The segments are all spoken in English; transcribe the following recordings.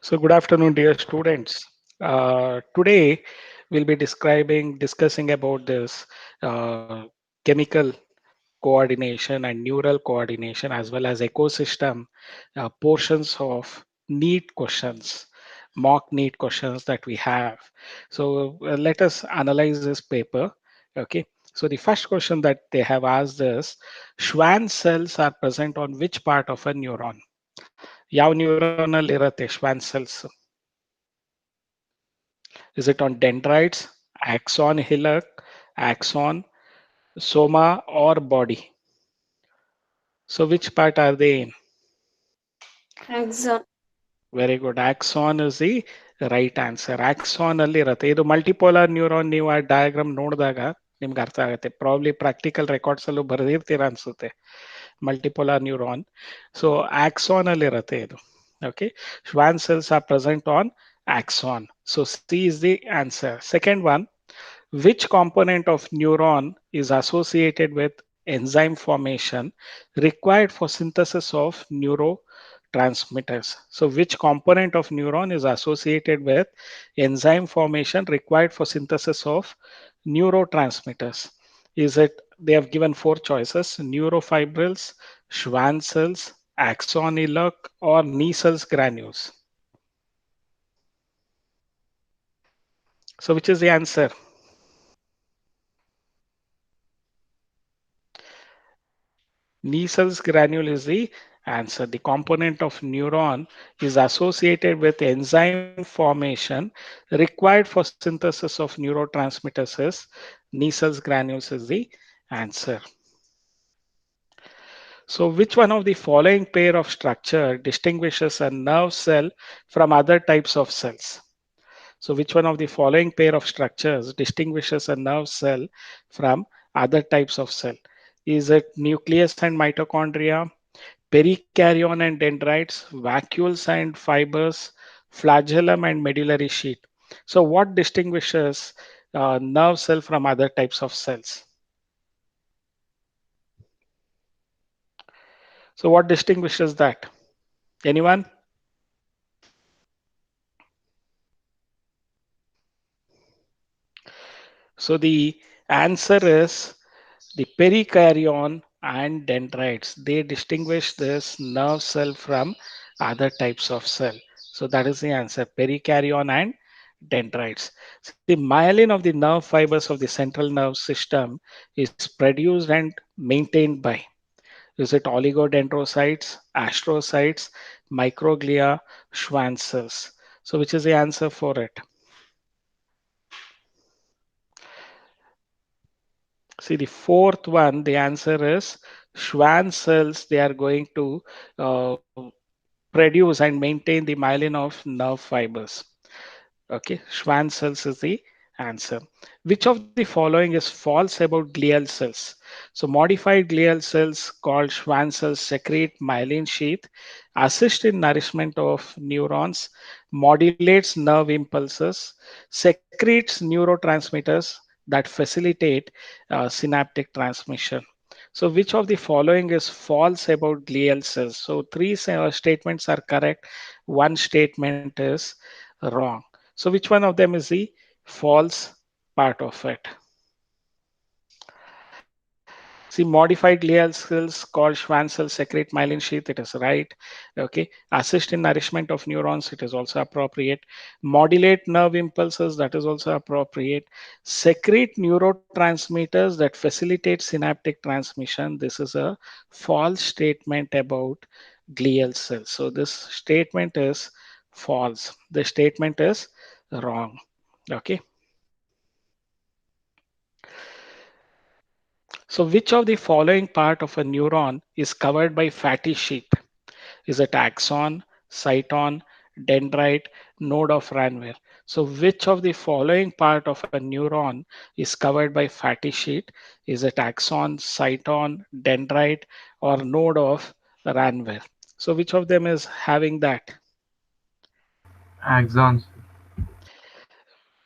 So good afternoon, dear students. Today we'll be discussing about this chemical coordination and neural coordination as well as ecosystem portions of NEET questions, mock NEET questions that we have. So let us analyze this paper. Okay. So the first question that they have asked is, Schwann cells are present on which part of a neuron? ಯಾವ neuron ಅಲ್ಲಿ ಇರುತ್ತೆ ಶ್ವಾನ್ cells? Is it on dendrites, axon hillock, axon, soma, or body? So which part are they in? Axon. Very good. Axon is the right answer. Axon ಅಲ್ಲಿ ಇರುತ್ತೆ. ಇದು multipolar neuron ನೀವು ಆ diagram ನೋಡಿದಾಗ ನಿಮ್ಗೆ ಅರ್ಥ ಆಗುತ್ತೆ. ಪ್ರಾಬ್ಲಿ ಪ್ರಾಕ್ಟಿಕಲ್ ರೆಕಾರ್ಡ್ಸ್ ಅಲ್ಲೂ ಬರೆದಿರ್ತೀರಾ ಅನ್ಸುತ್ತೆ. Multipolar neuron. ಸೊ ಆಕ್ಸಾನ್ ಅಲ್ಲಿ ಇರುತ್ತೆ ಇದು. Okay. Schwann cells are present on axon. So C is the answer. Second one, which component of neuron is associated with enzyme formation required for synthesis of neurotransmitters? So which component of neuron is associated with enzyme formation required for synthesis of neurotransmitters? Is it, they have given four choices: neurofibrils, Schwann cells, axon hillock, or Niesel's granules? So which is the answer? Niesel's granule is the answer. The component of neuron is associated with enzyme formation required for synthesis of neurotransmitters is Niesel's granules is the answer. So which one of the following pair of structure distinguishes a nerve cell from other types of cells? So which one of the following pair of structures distinguishes a nerve cell from other types of cell? Is it nucleus and mitochondria, perikaryon and dendrites, vacuoles and fibers, flagellum and medullary sheath? So what distinguishes nerve cell from other types of cells? So what distinguishes that? Anyone? So the answer is the perikaryon and dendrites. They distinguish this nerve cell from other types of cell. So that is the answer, perikaryon and dendrites. The myelin of the nerve fibers of the central nerve system is produced and maintained by, is it oligodendrocytes, astrocytes, microglia, Schwann cells? So which is the answer for it? See, the fourth one, the answer is Schwann cells. They are going to uh, produce and maintain the myelin of nerve fibers. Okay, Schwann cells is the answer. Which of the following is false about glial cells? So, modified glial cells called Schwann cells secrete myelin sheath, assist in nourishment of neurons, modulates nerve impulses, secretes neurotransmitters that facilitate synaptic transmission. So, which of the following is false about glial cells? So, three statements are correct, one statement is wrong. So which one of them is the false part of it? See, modified glial cells called Schwann cells secrete myelin sheath. It is right. Okay. Assist in nourishment of neurons. It is also appropriate. Modulate nerve impulses. That is also appropriate. Secrete neurotransmitters that facilitate synaptic transmission. This is a false statement about glial cells. So this statement is false. The statement is wrong. Okay. So which of the following part of a neuron is covered by fatty sheath? Is it axon, cyton, dendrite, node of Ranvier? So which of the following part of a neuron is covered by fatty sheath? Is it axon, cyton, dendrite, or node of Ranvier? So which of them is having that? Axons.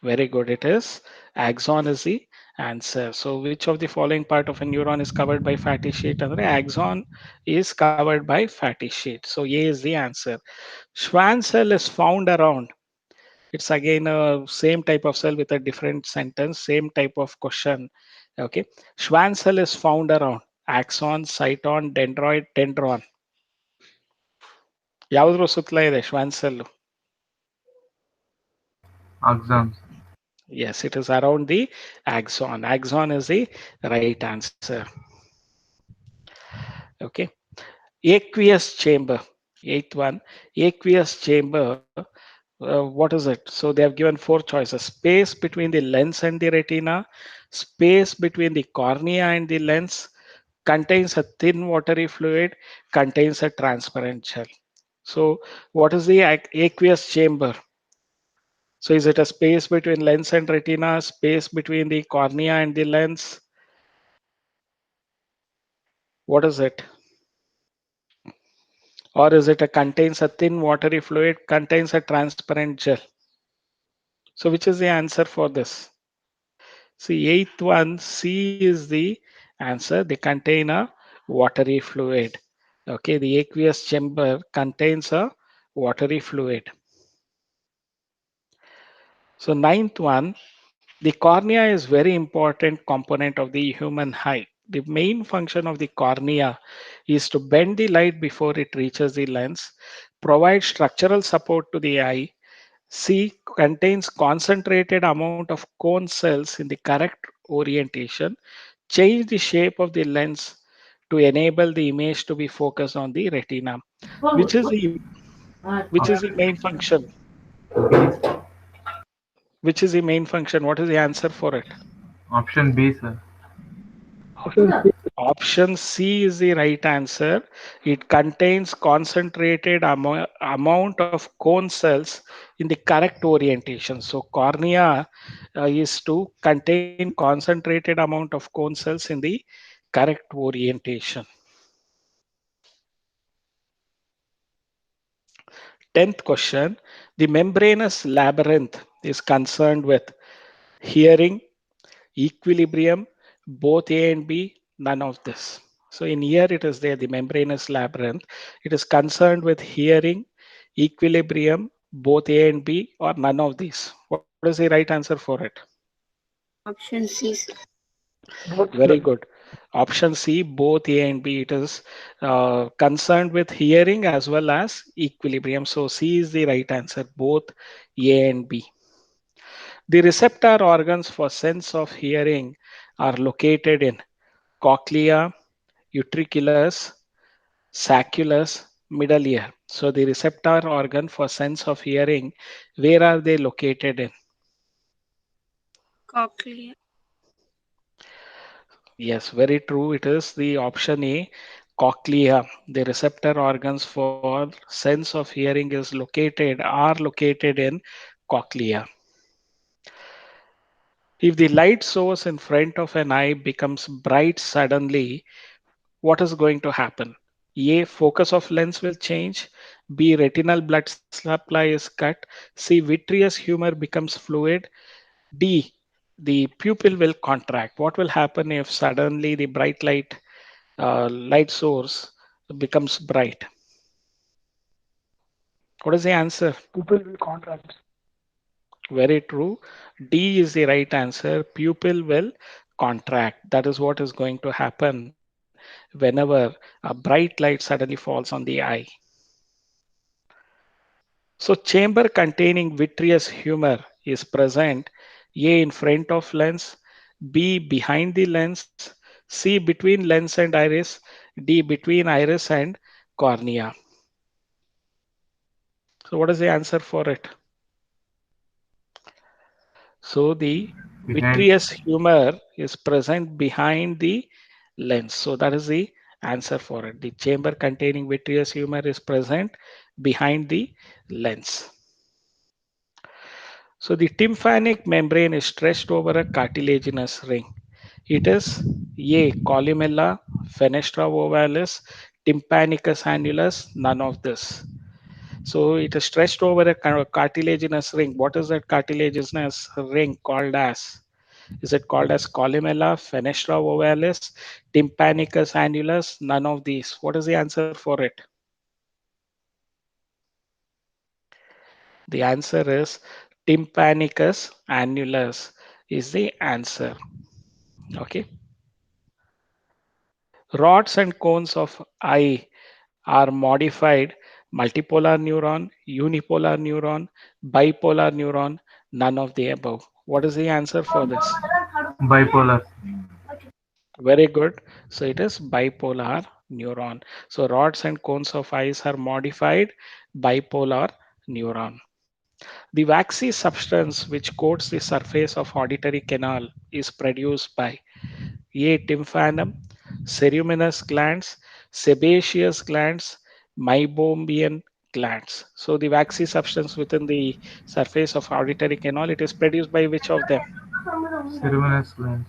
Very good. It is axon is the answer. So which of the following part of a neuron is covered by fatty sheet? And the axon is covered by fatty sheet. So A is the answer. Schwann cell is found around. It's again a same type of cell with a different sentence, same type of question. Okay. Schwann cell is found around axon, cyton, dendroid, dendron. ಯಾವ್ದ್ರ ಸುತ್ತಲ ಇದೆ ಶ್ವಾನ್ cell? Axons. Yes, it is around the axon. Axon is the right answer. Okay. Aqueous chamber. Eighth one. Aqueous chamber. What is it? So they have given four choices: space between the lens and the retina, space between the cornea and the lens, contains a thin watery fluid, contains a transparent gel. So what is the aqueous chamber? So is it a space between lens and retina, space between the cornea and the lens? What is it? Or is it a contains a thin watery fluid, contains a transparent gel? So which is the answer for this? See, eighth one, C is the answer. They contain a watery fluid. Okay, the aqueous chamber contains a watery fluid. So ninth one, the cornea is very important component of the human eye. The main function of the cornea is to bend the light before it reaches the lens, provide structural support to the eye. C contains concentrated amount of cone cells in the correct orientation, change the shape of the lens to enable the image to be focused on the retina. Which is the which is the main function? Which is the main function? What is the answer for it? Option B, sir. Option C is the right answer. It contains concentrated amount of cone cells in the correct orientation. So cornea is to contain concentrated amount of cone cells in the correct orientation. 10th question. The membranous labyrinth is concerned with hearing, equilibrium, both A and B, none of this. So in here it is there, the membranous labyrinth. It is concerned with hearing, equilibrium, both A and B, or none of these. What is the right answer for it? Option C, sir. Very good. Option C, both A and B. It is concerned with hearing as well as equilibrium. So C is the right answer, both A and B. The receptor organs for sense of hearing are located in cochlea, utriculus, sacculus, middle ear. So the receptor organ for sense of hearing, where are they located in? Cochlea. Yes, very true. It is the option A, cochlea. The receptor organs for sense of hearing are located in cochlea. If the light source in front of an eye becomes bright suddenly, what is going to happen? A, focus of lens will change. B, retinal blood supply is cut. C, vitreous humor becomes fluid. D, the pupil will contract. What will happen if suddenly the bright light source becomes bright? What is the answer? Pupil will contract. Very true. D is the right answer. Pupil will contract. That is what is going to happen whenever a bright light suddenly falls on the eye. So chamber containing vitreous humor is present A in front of lens, B behind the lens, C between lens and iris, D between iris and cornea. So what is the answer for it? So the Behind. vitreous humor is present behind the lens. So that is the answer for it. The chamber containing vitreous humor is present behind the lens. So the tympanic membrane is stretched over a cartilaginous ring. It is A. Columella, fenestra ovalis, tympanicus annulus, none of this. So it is stretched over a kind of cartilaginous ring. What is that cartilaginous ring called as? Is it called as columella, fenestra ovalis, tympanicus annulus? None of these. What is the answer for it? The answer is tympanicus annulus is the answer. Okay. Rods and cones of eye are modified multipolar neuron, unipolar neuron, bipolar neuron, none of the above. What is the answer for this? Bipolar. Very good. So it is bipolar neuron. So rods and cones of eyes are modified bipolar neuron. The waxy substance which coats the surface of auditory canal is produced by A. Tymphanum, ceruminous glands, sebaceous glands, meibomian glands. So the waxy substance within the surface of auditory canal, it is produced by which of them? Ceruminous glands.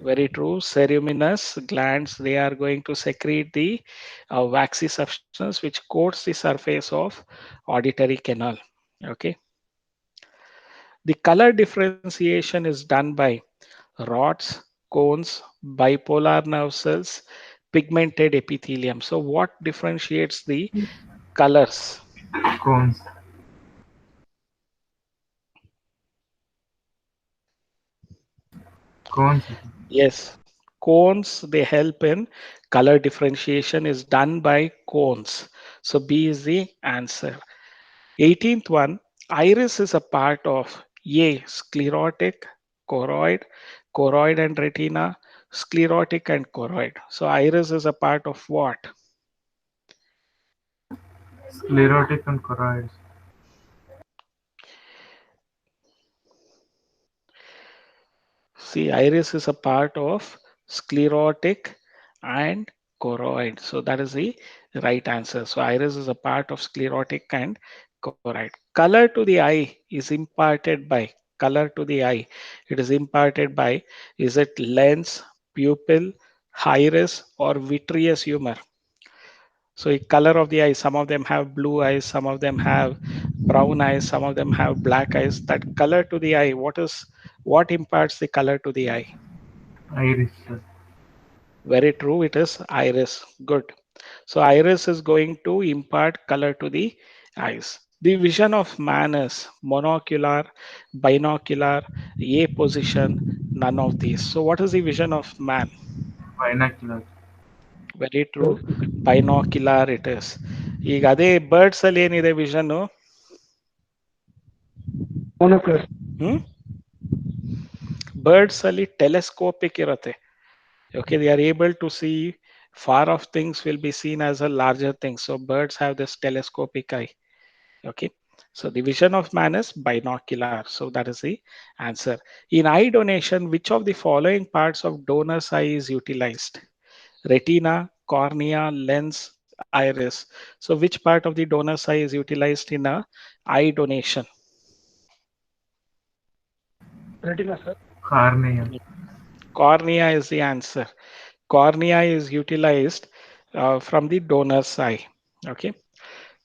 Very true. Ceruminous glands, they are going to secrete the waxy substance which coats the surface of auditory canal. Okay. The color differentiation is done by rods, cones, bipolar nerve cells, pigmented epithelium. So, what differentiates the colors? Cones. Cones. Yes, cones they help in color differentiation is done by cones. So, B is the answer. 18th one, iris is a part of A, sclerotic, choroid, choroid and retina, sclerotic and choroid. So, iris is a part of what? Sclerotic and choroids. See, iris is a part of sclerotic and choroid. So that is the right answer. So iris is a part of sclerotic and choroid. Color to the eye is imparted by color to the eye. It is imparted by, is it lens, pupil, iris, or vitreous humor? So the color of the eye, some of them have blue eyes, some of them have brown eyes, some of them have black eyes. That color to the eye, what imparts the color to the eye? Iris. Very true, it is iris. Good. So iris is going to impart color to the eyes. The vision of man is monocular, binocular, A position, none of these. So what is the vision of man? Binocular. Very true. Binocular it is. ಈಗ ಅದೇ birds ಅಲ್ಲಿ ಏನಿದೆ vision? Monocular. Birds ಅಲ್ಲಿ ಟೆಲೆಸ್ಕೋಪಿಕ್ ಇರುತ್ತೆ. Okay, they are able to see far off things will be seen as a larger thing. So birds have this telescopic eye. Okay, so the vision of man is binocular. So that is the answer. In eye donation, which of the following parts of donor's eye is utilized? Retina, cornea, lens, iris. So which part of the donor's eye is utilized in a eye donation? Retina, sir. Cornea. Cornea is the answer. Cornea is utilized from the donor's eye. Okay.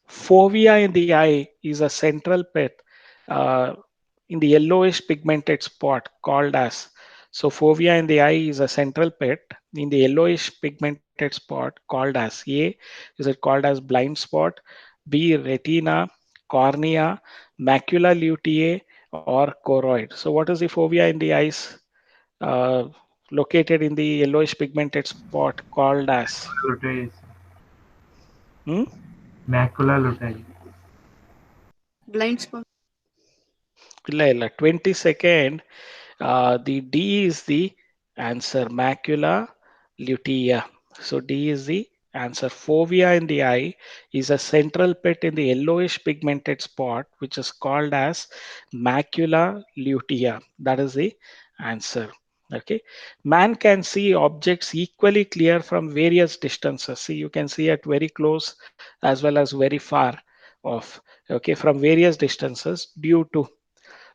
Fovea in the eye is a central pit uh, in the yellowish pigmented spot called as. So fovea in the eye is a central pit in the yellowish pigmented spot called as. A, is it called as blind spot? B, retina, cornea, macula lutea, or choroid. So what is the fovea in the eyes uh, located in the yellowish pigmented spot called as? Luteis. Hmm? Macula luteis. Blind spot. ಇಲ್ಲ 22nd. The D is the answer, macula lutea. So D is the answer. Fovea in the eye is a central pit in the yellowish pigmented spot, which is called as macula lutea. That is the answer. Okay. Man can see objects equally clear from various distances. See, you can see at very close as well as very far off. Okay, from various distances due to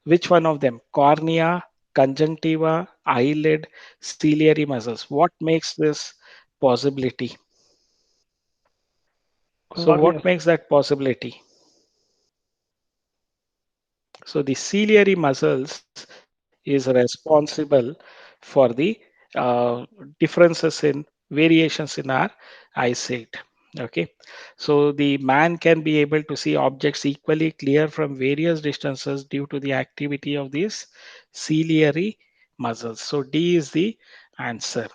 which one of them? Cornea, conjunctiva, eyelid, ciliary muscles. What makes this possibility? So Cornea. what makes that possibility? So the ciliary muscles is responsible for the differences in variations in our eyesight. Okay, so the man can be able to see objects equally clear from various distances due to the activity of these ciliary muscles. So D is the answer.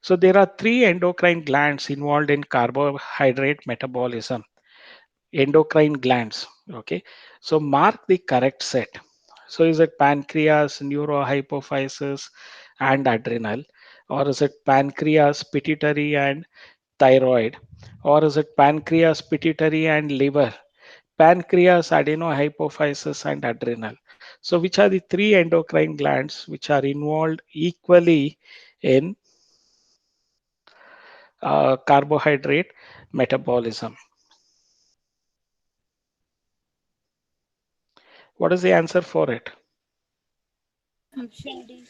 So there are three endocrine glands involved in carbohydrate metabolism. Endocrine glands. Okay, so mark the correct set. So is it pancreas, neurohypophysis, and adrenal, or is it pancreas, pituitary, and thyroid, or is it pancreas, pituitary, and liver? Pancreas, adenohypophysis, and adrenal. So which are the three endocrine glands which are involved equally in carbohydrate metabolism? What is the answer for it? Option D.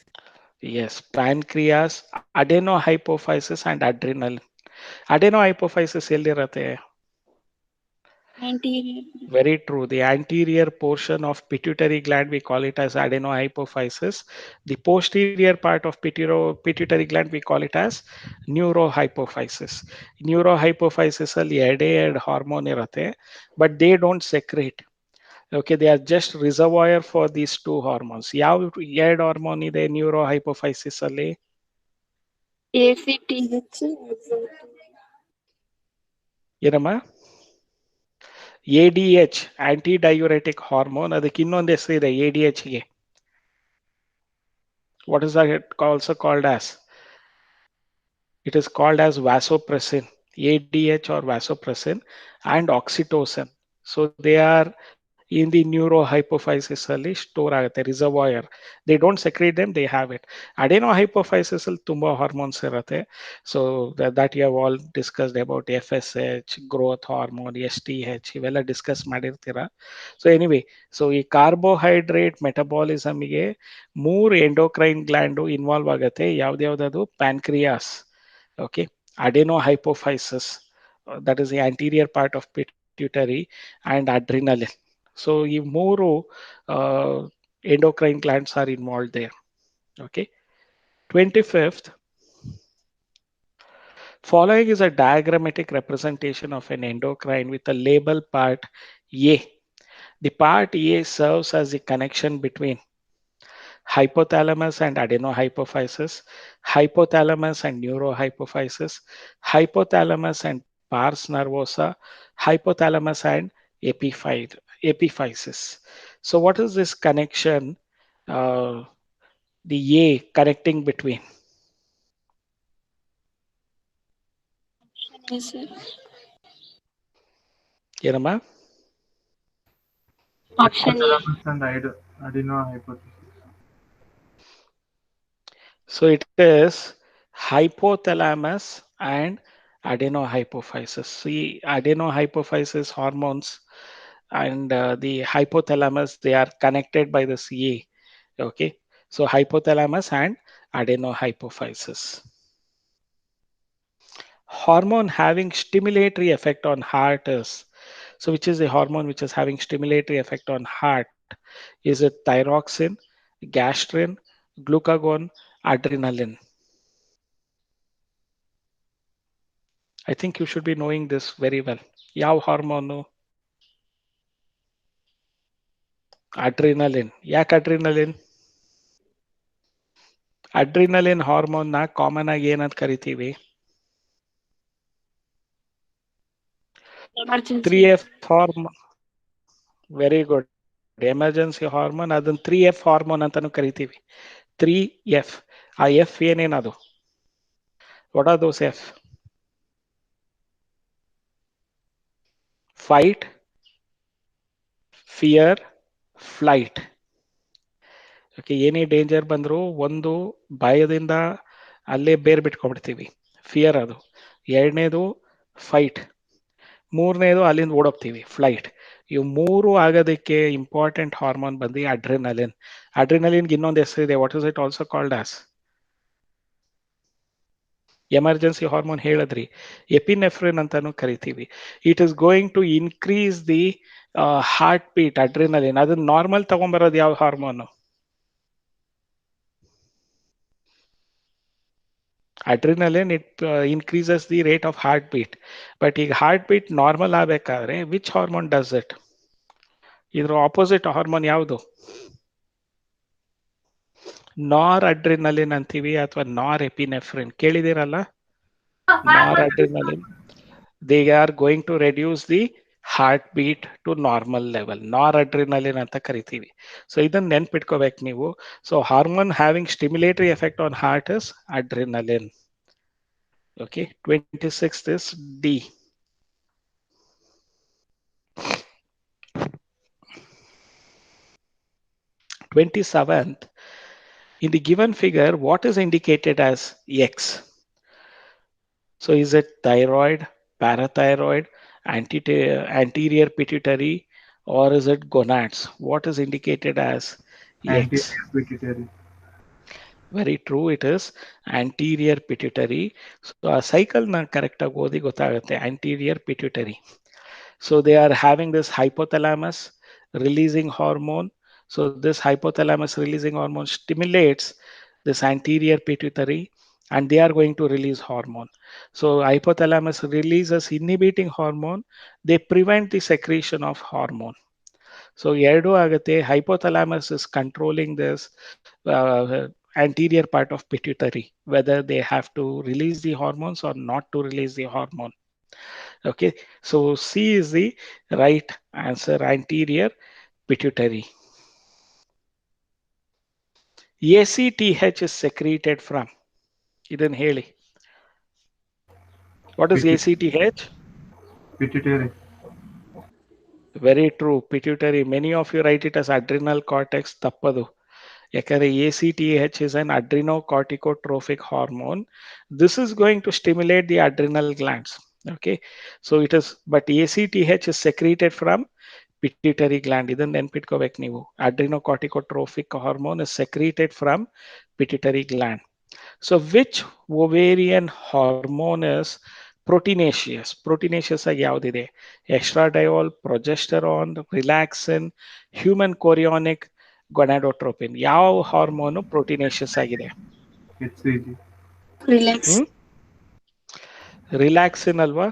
Yes, pancreas, adenohypophysis, and adrenal. Adenohypophysis ಎಲ್ಲಿರತ್ತೆ? Anterior. Very true. The anterior portion of pituitary gland, we call it as adenohypophysis. The posterior part of pituitary gland, we call it as neurohypophysis. Neurohypophysis ಅಲ್ಲಿ ಎರಡೇ hormone ಇರುತ್ತೆ, but they don't secrete. Okay, they are just reservoir for these two hormones. ಯಾವ ಎರಡು hormone ಇದೆ ನ್ಯೂರೋಹೈಪೋಫೈಸಿಸ್ ಅಲ್ಲಿ? ACTH. ಏನಮ್ಮ? ADH, anti diuretic hormone. ಅದಕ್ಕೆ ಇನ್ನೊಂದು ಹೆಸರು ಇದೆ ADH ಗೆ. What is that also called as? It is called as vasopressin, ADH or vasopressin, and oxytocin. So they are in the neurohypophysis ಅಲ್ಲಿ ಸ್ಟೋರ್ ಆಗುತ್ತೆ, reservoir. They don't secrete them, they have it. Adenohypophysis ಅಲ್ಲಿ ತುಂಬಾ hormones ಇರುತ್ತೆ. So that you have all discussed about FSH, growth hormone, STH, ಇವೆಲ್ಲ discuss ಮಾಡಿರ್ತೀರಾ. So anyway, so ಈ carbohydrate ಮೆಟಬಾಲಿಸಮ್ಗೆ ಮೂರು ಎಂಡೋಕ್ರೈನ್ ಗ್ಲ್ಯಾಂಡು ಇನ್ವಾಲ್ವ್ ಆಗುತ್ತೆ. ಯಾವ್ದ್ಯಾವ್ದದು? Pancreas, okay, adenohypophysis, that is the anterior part of pituitary, and adrenaline. So ಈ ಮೂರು endocrine glands are involved there. Okay, 25th, following is a diagrammatic representation of an endocrine with a label part A. The part A serves as the connection between hypothalamus and adenohypophysis, hypothalamus and neurohypophysis, hypothalamus and pars nervosa, hypothalamus and epiphysis. So what is this connection, the A connecting between? Yes, sir. ಏನಮ್ಮ? Option A. Hypothalamus and adenohypophysis. So it is hypothalamus and adenohypophysis. See, adenohypophysis hormones and the hypothalamus, they are connected by the CA. Okay, so hypothalamus and adenohypophysis. Hormone having stimulatory effect on heart is, so which is the hormone which is having stimulatory effect on heart? Is it thyroxine, gastrin, glucagon, adrenaline? I think you should be knowing this very well. ಯಾವ hormone? Adrenaline. ಯಾಕೆ adrenaline? Adrenaline hormone ನ common ಆಗಿ ಏನಂತ ಕರಿತೀವಿ? Emergency. 3F hormone. Very good. Emergency hormone, ಅದನ್ನ 3F hormone ಅಂತಾನು ಕರಿತೀವಿ. 3F. ಆ F ಏನೇನದು? What are those F? Fight, fear, flight. Okay, ಏನೇ ಡೇಂಜರ್ ಬಂದ್ರು ಒಂದು ಭಯದಿಂದ ಅಲ್ಲೇ ಬೇರ್ ಬಿಟ್ಕೊಂಡ್ಬಿಡ್ತೀವಿ, ಫಿಯರ್ ಅದು. ಎರಡನೇದು ಫೈಟ್, ಮೂರನೇದು ಅಲ್ಲಿಂದ ಓಡೋಗ್ತೀವಿ, ಫ್ಲೈಟ್. ಇವು ಮೂರು ಆಗೋದಕ್ಕೆ ಇಂಪಾರ್ಟೆಂಟ್ ಹಾರ್ಮೋನ್ ಬಂದು ಅಡ್ರಿನಲಿನ್. ಅಡ್ರಿನಲಿನ್ಗೆ ಇನ್ನೊಂದು ಹೆಸರು ಇದೆ. What is it also called as? Emergency hormone ಹೇಳಿದ್ರಿ, ಎಪಿನೆಫ್ರಿನ್ ಅಂತಾನು ಕರಿತೀವಿ. It is going to increase the heart beat, adrenaline. ಅದನ್ನ ನಾರ್ಮಲ್ ತಗೊಂಡ್ಬರೋದು ಯಾವ hormone? Adrenaline, it increases the rate of heartbeat. But ಈಗ ಹಾರ್ಟ್ ಬೀಟ್ ನಾರ್ಮಲ್ ಆಗಬೇಕಾದ್ರೆ which hormone does it? ಇದ್ರ opposite hormone ಯಾವುದು? ನಾರ್ ಅಡ್ರಿನಲಿನ್ ಅಂತೀವಿ ಅಥವಾ ನಾರ್ ಎಪಿನೆಫ್ರಿನ್. ಕೇಳಿದಿರಲ್ಲ? Noradrenaline, they are going to reduce the heart beat to normal level. Noradrenaline ಅಂತ ಕರಿತೀವಿ. So ಇದನ್ನ ನೆನ್ಪಿಟ್ಕೋಬೇಕು ನೀವು. So hormone having stimulatory effect on heart is adrenaline. Okay, 26th is D. 27th, in the given figure, what is indicated as X? So is it thyroid, parathyroid, anterior pituitary, or is it gonads? What is indicated as X? Anterior pituitary. Very true, it is anterior pituitary. So a cycle na correct ಆಗಿ ಓದಿ ಗೊತ್ತಾಗುತ್ತೆ. Anterior pituitary. So they are having this hypothalamus releasing hormone. So this hypothalamus releasing hormone stimulates this anterior pituitary and they are going to release hormone. So hypothalamus releases inhibiting hormone. They prevent the secretion of hormone. So ಎರಡು ಆಗುತ್ತೆ. Hypothalamus is controlling this anterior part of pituitary, whether they have to release the hormones or not to release the hormone. Okay, so C is the right answer, anterior pituitary. ACTH is secreted from. Idhan heli. What is ACTH? Pituitary. Very true, pituitary. Many of you write it as adrenal cortex. Tappadu. ಯಾಕಂದ್ರೆ ACTH is an adrenocorticotropic hormone. This is going to stimulate the adrenal glands. Okay, so it is, but ACTH is secreted from pituitary gland. ಇದನ್ನ ನೆನ್ಪಿಟ್ಕೋಬೇಕು ನೀವು. Adrenocorticotropic hormone is secreted from pituitary gland. So which ovarian hormone is proteinaceous? Proteinaceous ಆಗಿ ಯಾವ್ದಿದೆ? Estradiol, progesterone, relaxin, human chorionic, gonadotropin. ಯಾವ hormone proteinaceous ಆಗಿದೆ? HCG. Relax. ರಿಲ್ಯಾಕ್ಸಿನ್ ಅಲ್ವಾ?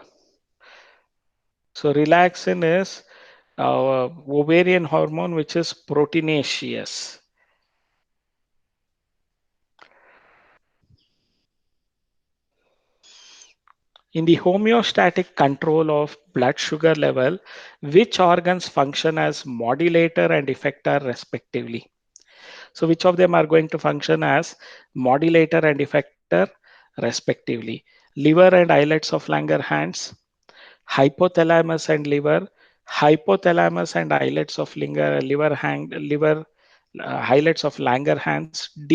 So relaxin is ovarian hormone which is proteinaceous. In the homeostatic control of blood sugar level, which organs function as modulator and effector respectively? So which of them are going to function as modulator and effector respectively? Liver and islets of Langerhans, hypothalamus and liver, hypothalamus and islets of islets of Langerhans, D,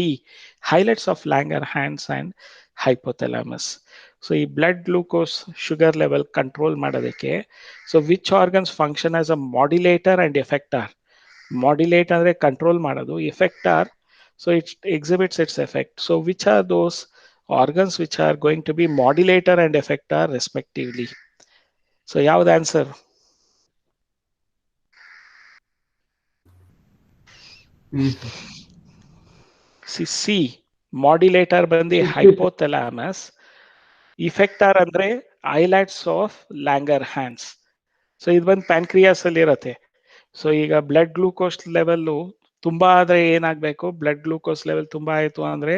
islets of Langerhans and hypothalamus. So ಈ blood glucose sugar level control ಮಾಡೋದಕ್ಕೆ, so which organs function as a modulator and effector? Modulate ಅಂದ್ರೆ control ಮಾಡೋದು, effector, so it exhibits its effect. So which are those organs which are going to be modulator and effector respectively? So ಯಾವ್ದು answer? C, modulator ಬಂದು hypothalamus, ಇಫೆಕ್ಟರ್ ಅಂದ್ರೆ ಐಲ್ಯಾಟ್ಸ್ of ಲ್ಯಾಂಗರ್ Hans. So ಇದು ಬಂದು pancreas ಅಲ್ಲಿ ಇರುತ್ತೆ. So ಈಗ blood glucose level ತುಂಬಾ ಆದ್ರೆ ಏನಾಗ್ಬೇಕು? ಬ್ಲಡ್ ಗ್ಲೂಕೋಸ್ ಲೆವೆಲ್ ತುಂಬಾ ಆಯ್ತು ಅಂದ್ರೆ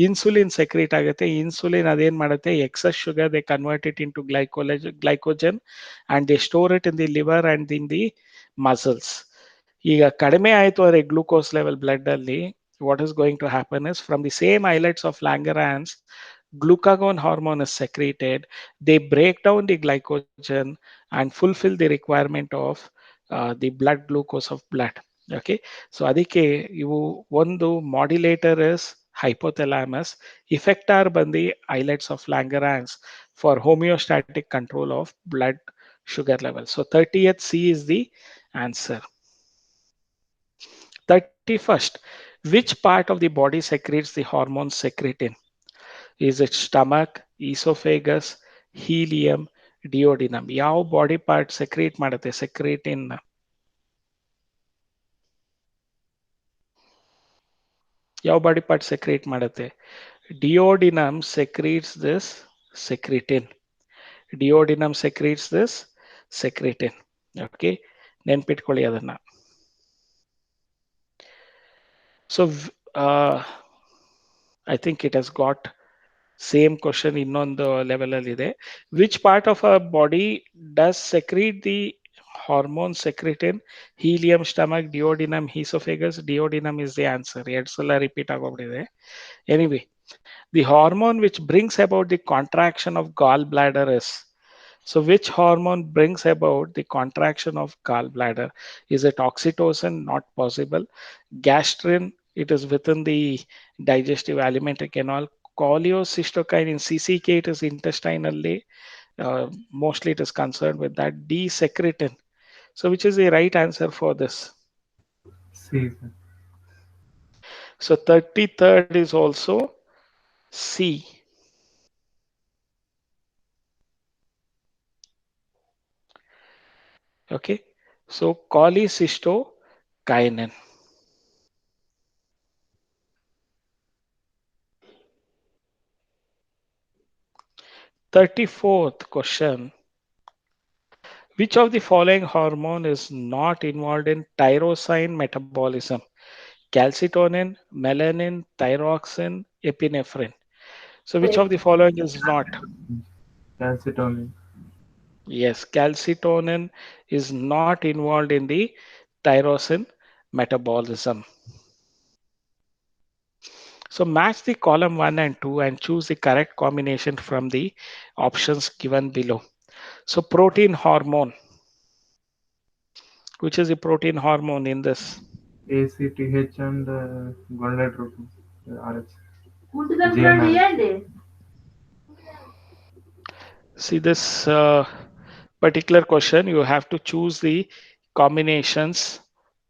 ಇನ್ಸುಲಿನ್ ಸೆಕ್ರೇಟ್ ಆಗುತ್ತೆ. ಇನ್ಸುಲಿನ್ ಅದೇನ್ ಮಾಡುತ್ತೆ? Excess sugar they convert it into glycogen and they store it in the liver and in the muscles. ಈಗ ಕಡಿಮೆ ಆಯ್ತು ಅಂದ್ರೆ ಗ್ಲೂಕೋಸ್ ಲೆವೆಲ್ ಬ್ಲಡ್ ಅಲ್ಲಿ, what is going to happen is from the same islets of Langerhans, glucagon hormone is secreted. They break down the glycogen and fulfill the requirement of the blood glucose of blood. Okay, so ಅದಕ್ಕೆ ಇವು ಒಂದು modulator is hypothalamus, effector bandi islets of Langerhans for homeostatic control of blood sugar level. So 30th C is the answer. 31st, which part of the body secretes the hormone secretin? Is it stomach, esophagus, helium, duodenum? ಯಾವ body part secrete ಮಾಡುತ್ತೆ ಸೆಕ್ರೇಟಿನ್? ಯಾವ body part secrete ಮಾಡುತ್ತೆ? Duodenum secretes this secretin. Duodenum secretes this secretin. Okay, ನೆನ್ಪಿಟ್ಕೊಳ್ಳಿ ಅದನ್ನ. So I think it has got same question ಇನ್ನೊಂದು level ಅಲ್ಲಿ ಇದೆ. Which part of our body does secrete the hormone secretin? Helium, stomach, duodenum, esophagus. Duodenum is the answer. ಎರಡು ಸಲ repeat ಆಗೋಗ್ಬಿಟ್ಟಿದೆ. Anyway, the hormone which brings about the contraction of gallbladder is. So which hormone brings about the contraction of gallbladder? Is it oxytocin? Not possible. Gastrin, it is within the digestive alimentary canal. Cholecystokinin, CCK, it is intestinally. Mostly it is concerned with that. D, secretin. So which is the right answer for this? C, sir. So 33rd is also C. Okay, so cholecystokinin. 34th question. Which of the following hormone is not involved in tyrosine metabolism? Calcitonin, melanin, thyroxine, epinephrine. So which of the following is not? Calcitonin. Yes, calcitonin is not involved in the tyrosine metabolism. So match the column 1 and 2 and choose the correct combination from the options given below. So protein hormone. Which is the protein hormone in this? ACTH and gonadotropin. RH. GnRH. See this particular question, you have to choose the combinations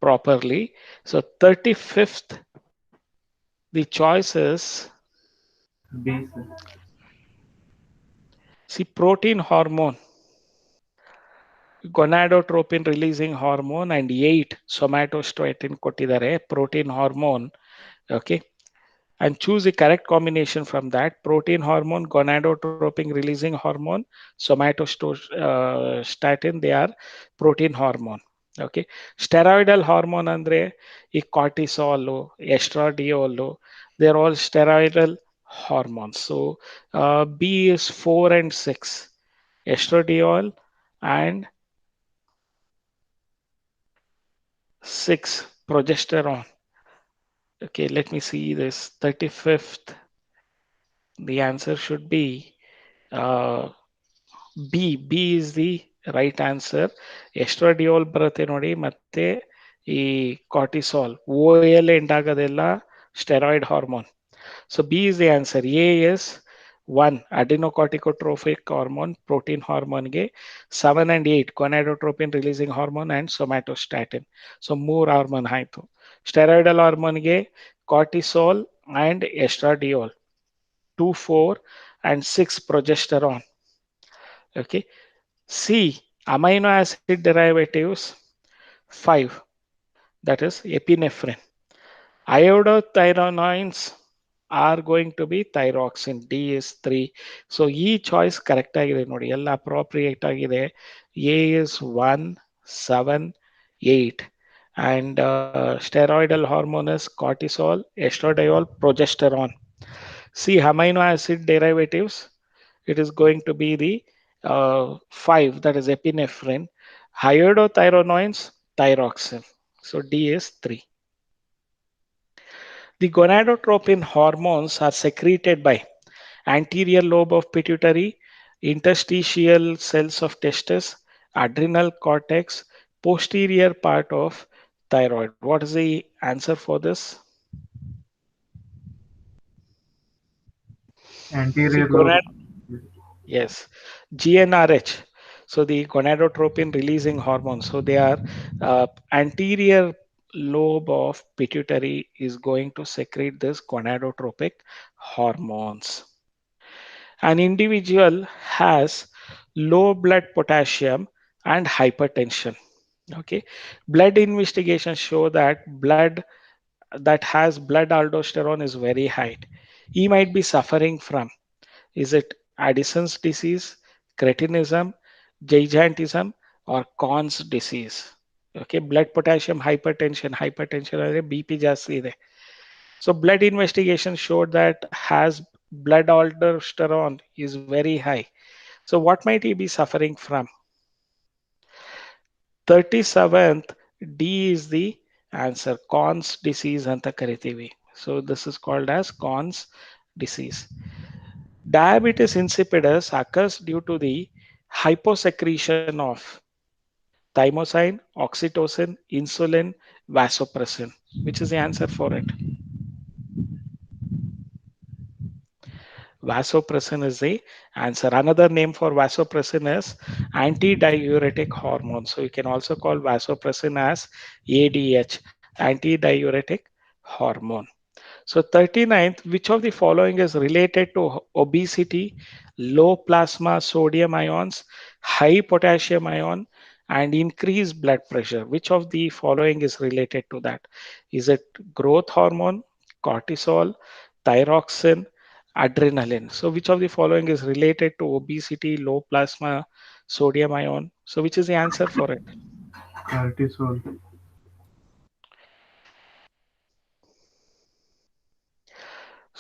properly. So 35th, the choice is, B, sir. see, protein hormone, gonadotropin releasing hormone and 8 somatostatin ಕೊಟ್ಟಿದ್ದಾರೆ protein hormone. Okay, and choose the correct combination from that. Protein hormone, gonadotropin releasing hormone, somatostatin, they are protein hormone. Okay, steroidal hormone andre ಈ cortisol, estradiol, they are all steroidal hormones. So B is 4 and 6, estradiol and 6 progesterone. Okay, let me see this 35th. The answer should be B. B is the right answer. Estradiol ಬರುತ್ತೆ ನೋಡಿ, ಮತ್ತೆ ಈ cortisol OAL end ಆಗೋದೆಲ್ಲ steroid hormone. So B is the answer. A is 1 adenocorticotropic hormone, protein hormone ಗೆ 7 and 8 gonadotropin releasing hormone and somatostatin. So 3 hormone ಆಯ್ತು. Steroidal ಹಾರ್ಮೋನ್ಗೆ cortisol and estradiol, 2, 4 and 6 progesterone. Okay, C, amino acid derivatives 5, that is epinephrine. Iodothyronines are going to be thyroxine. D is 3. So E choice correct ಆಗಿದೆ ನೋಡಿ, ಎಲ್ಲ appropriate ಆಗಿದೆ. A is 1, 7, 8 and steroidal hormone is cortisol, estradiol, progesterone. See, amino acid derivatives, it is going to be the 5, that is epinephrine. Iodothyronines, thyroxine. So D is 3. The gonadotropin hormones are secreted by anterior lobe of pituitary, interstitial cells of testis, adrenal cortex, posterior part of thyroid. What is the answer for this? Anterior See, lobe. yes, GnRH. So the gonadotropin releasing hormones. So they are anterior lobe of pituitary is going to secrete this gonadotropic hormones. An individual has low blood potassium and hypertension. Okay, blood investigations show that blood that has blood aldosterone is very high. He might be suffering from, is it Addison's disease, cretinism, gigantism, or Conn's disease? Okay, blood potassium hypertension ಅಂದರೆ BP ಜಾಸ್ತಿ ಇದೆ. So blood investigation showed that has blood aldosterone is very high. So what might he be suffering from? 37th D is the answer. Conn's disease ಅಂತ ಕರಿತೀವಿ. So this is called as Conn's disease. Diabetes insipidus occurs due to the hyposecretion of thymosin, oxytocin, insulin, vasopressin. Which is the answer for it? Vasopressin is the answer. Another name for vasopressin is antidiuretic hormone. So you can also call vasopressin as ADH, antidiuretic hormone. So 39th, which of the following is related to obesity, low plasma sodium ions, high potassium ion, and increased blood pressure? Which of the following is related to that? Is it growth hormone, cortisol, thyroxine, adrenaline? So which of the following is related to obesity, low plasma sodium ion? So which is the answer for it? Cortisol.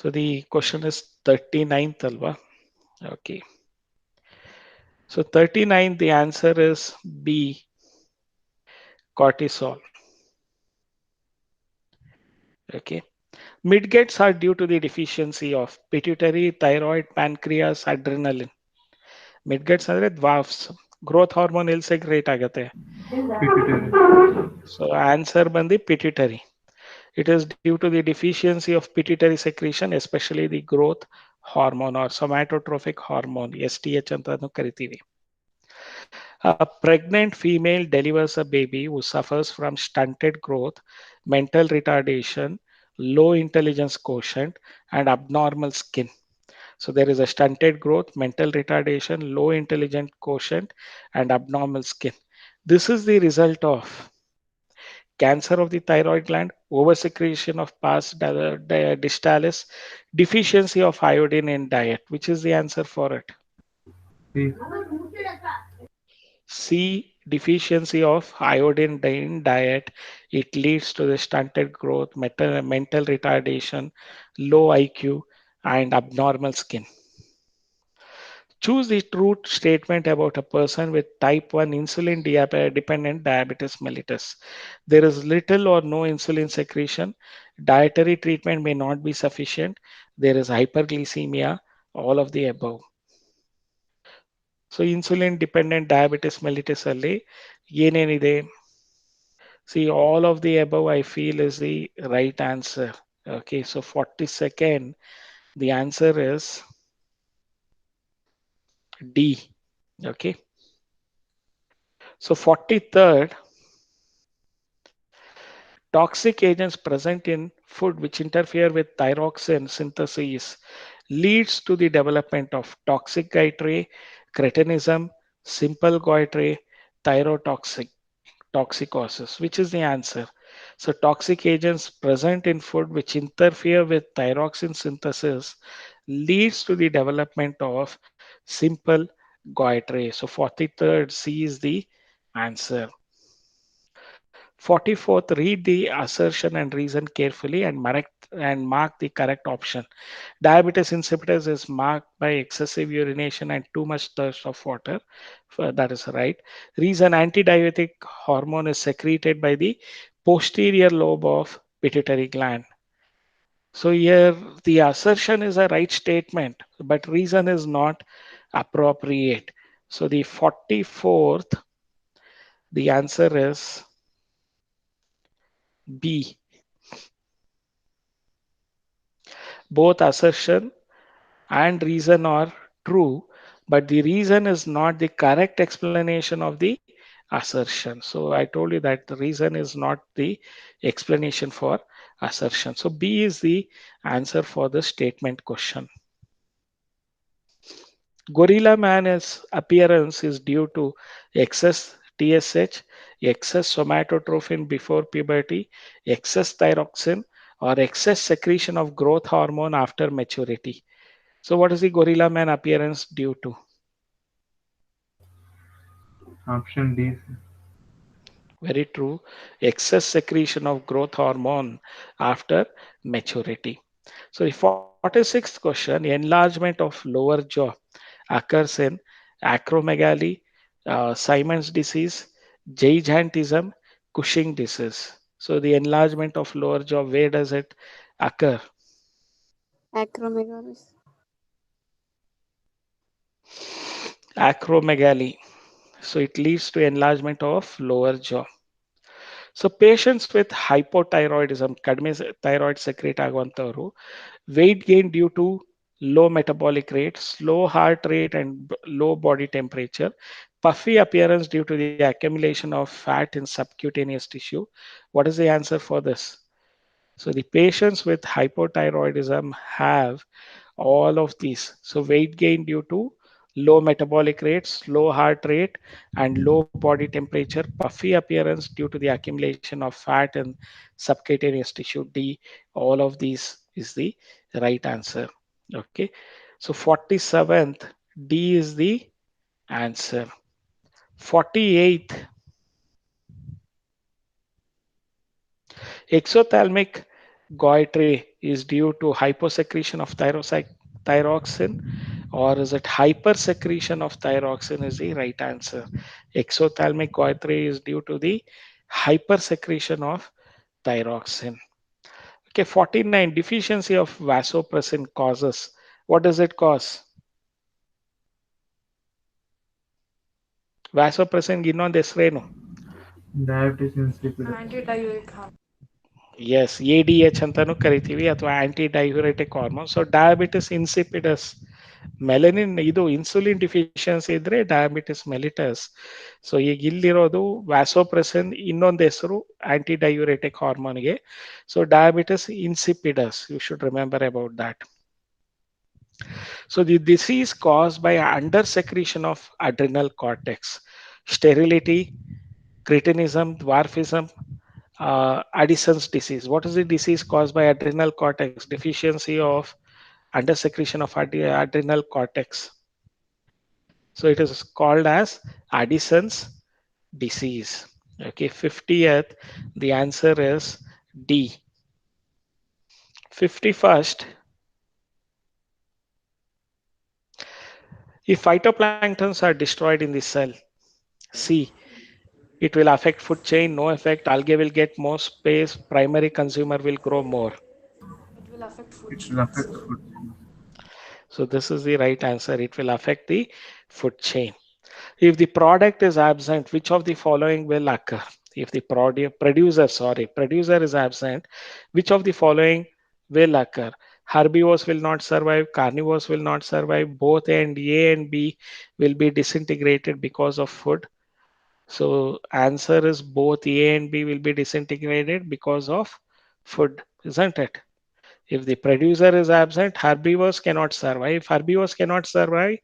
So the question is 39th, alva. Okay. So 39, the answer is B, cortisol. Okay. Midgets are due to the deficiency of pituitary, thyroid, pancreas, adrenaline. Midgets ಅಂದ್ರೆ dwarfs. Growth hormone ಎಲ್ಲಿ secrete ಆಗತ್ತೆ? Pituitary. So answer ಬಂದು pituitary. It is due to the deficiency of pituitary secretion, especially the growth hormone or somatotrophic hormone, STH ಅಂತಾನು ಕರಿತೀವಿ. A pregnant female delivers a baby who suffers from stunted growth, mental retardation, low intelligence quotient, and abnormal skin. So there is a stunted growth, mental retardation, low intelligence quotient, and abnormal skin. This is the result of cancer of the thyroid gland, oversecretion of pars distalis, deficiency of iodine in diet. Which is the answer for it? C. C, deficiency of iodine in diet. It leads to the stunted growth, mental retardation, low IQ, and abnormal skin. Choose the true statement about a person with type 1 insulin dependent diabetes mellitus. There is little or no insulin secretion. Dietary treatment may not be sufficient. There is hyperglycemia, all of the above. So insulin dependent diabetes mellitus ಅಲ್ಲಿ ಏನೇನಿದೆ? See, all of the above I feel is the right answer. Okay, so 42nd, the answer is D. Okay. So 43rd, toxic agents present in food which interfere with thyroxine synthesis leads to the development of toxic goitre, cretinism, simple goitre, toxicosis. Which is the answer? So toxic agents present in food which interfere with thyroxine synthesis leads to the development of simple goitre. So 43rd, C is the answer. 44th, read the assertion and reason carefully and mark the correct option. Diabetes insipidus is marked by excessive urination and too much thirst of water. That is right. Reason, antidiuretic hormone is secreted by the posterior lobe of pituitary gland. So here the assertion is a right statement, but reason is not appropriate. So the 44th, the answer is B. Both assertion and reason are true, but the reason is not the correct explanation of the assertion. So I told you that the reason is not the explanation for assertion. So B is the answer for the statement question. Gorilla man's appearance is due to excess TSH, excess somatotrophin before puberty, excess thyroxine, or excess secretion of growth hormone after maturity. So, what is the gorilla man appearance due to? Option D, sir. Very true. Excess secretion of growth hormone after maturity. So, the 46th question, enlargement of lower jaw occurs in acromegaly, Simon's disease, gigantism, Cushing disease. So, the enlargement of lower jaw, where does it occur? Acromegaly. Acromegaly. So, it leads to enlargement of lower jaw. So patients with hypothyroidism, ಕಡಿಮೆ thyroid secrete ಆಗುವಂಥವ್ರು weight gain due to low metabolic rate, slow heart rate, and low body temperature, puffy appearance due to the accumulation of fat in subcutaneous tissue. What is the answer for this? So the patients with hypothyroidism have all of these. So weight gain due to low metabolic rate, slow heart rate, and low body temperature, puffy appearance due to the accumulation of fat in subcutaneous tissue. D, all of these is the right answer. Okay. So 47th, D is the answer. 48th, exothalamic goiter is due to hyposecretion of thyroxine, or is it hypersecretion of thyroxine is the right answer. Exothalamic goiter is due to the hypersecretion of thyroxine. Okay, 49, deficiency of vasopressin causes. What does it cause? Vasopressin ಇನ್ನೊಂದು ಹೆಸರೇನು? Diabetes insipidus. Yes A D H ಅಂತಾನು ಕರಿತೀವಿ ಅಥವಾ anti diuretic hormone. So diabetes insipidus, melanin ಇದು insulin deficiency ಇದ್ರೆ diabetes mellitus. So ಈಗ ಇಲ್ಲಿರೋದು vasopressin, ಇನ್ನೊಂದು ಹೆಸರು ಆಂಟಿ ಡೈಯೂರೆಟಿಕ್ ಹಾರ್ಮೋನ್ಗೆ. So diabetes insipidus, you should remember about that. So the disease caused by under secretion of adrenal cortex, sterility, cretinism, dwarfism, Addison's disease. What is the disease caused by adrenal cortex? Deficiency of under secretion of adrenal cortex. So it is called as Addison's disease. Okay, 50th, the answer is D. 51st, if phytoplanktons are destroyed in the cell, C, it will affect food chain, no effect, algae will get more space, primary consumer will grow more. It will affect food chain. So this is the right answer. It will affect the food chain. If the product is absent, which of the following will occur? If the producer is absent, which of the following will occur? Herbivores will not survive, carnivores will not survive, both A and B will be disintegrated because of food. So answer is both A and B will be disintegrated because of food, isn't it? If the producer is absent, herbivores cannot survive. If herbivores cannot survive,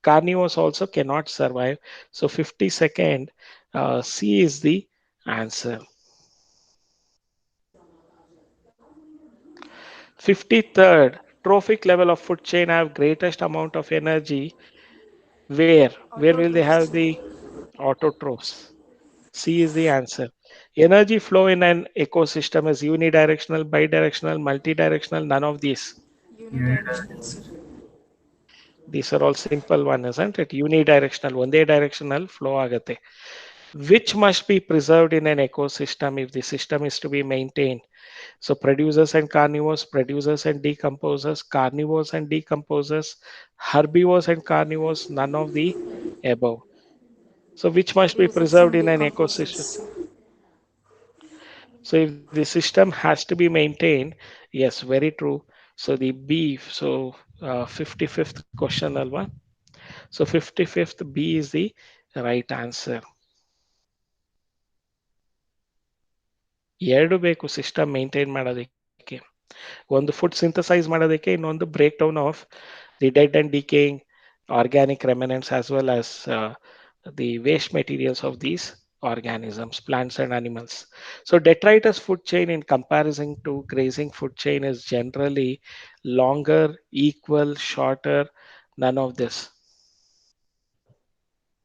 carnivores also cannot survive. So 52nd, C is the answer. 53rd, trophic level of food chain have greatest amount of energy. Where will they have the autotrophs? C is the answer. Energy flow in an ecosystem is unidirectional, bidirectional, multidirectional, none of these. Unidirectional. These are all simple one, isn't it? Unidirectional, ಒಂದೇ directional flow ಆಗತ್ತೆ. Which must be preserved in an ecosystem if the system is to be maintained? So producers and carnivores, producers and decomposers, carnivores and decomposers, herbivores and carnivores, none of the above. So which must be Producers preserved and in an ecosystem? decomposers. So if the system has to be maintained, yes, very true. So the B, so 55th question alva. So 55th B is the right answer. ಎರಡು ಬೇಕು system maintain ಮಾಡೋದಕ್ಕೆ. ಒಂದು food synthesise ಮಾಡೋದಕ್ಕೆ, ಇನ್ನೊಂದು break down of the dead and decaying organic remnants as well as the waste materials of these organisms, plants and animals. So detritus food chain in comparison to grazing food chain is generally longer, equal, shorter, none of this.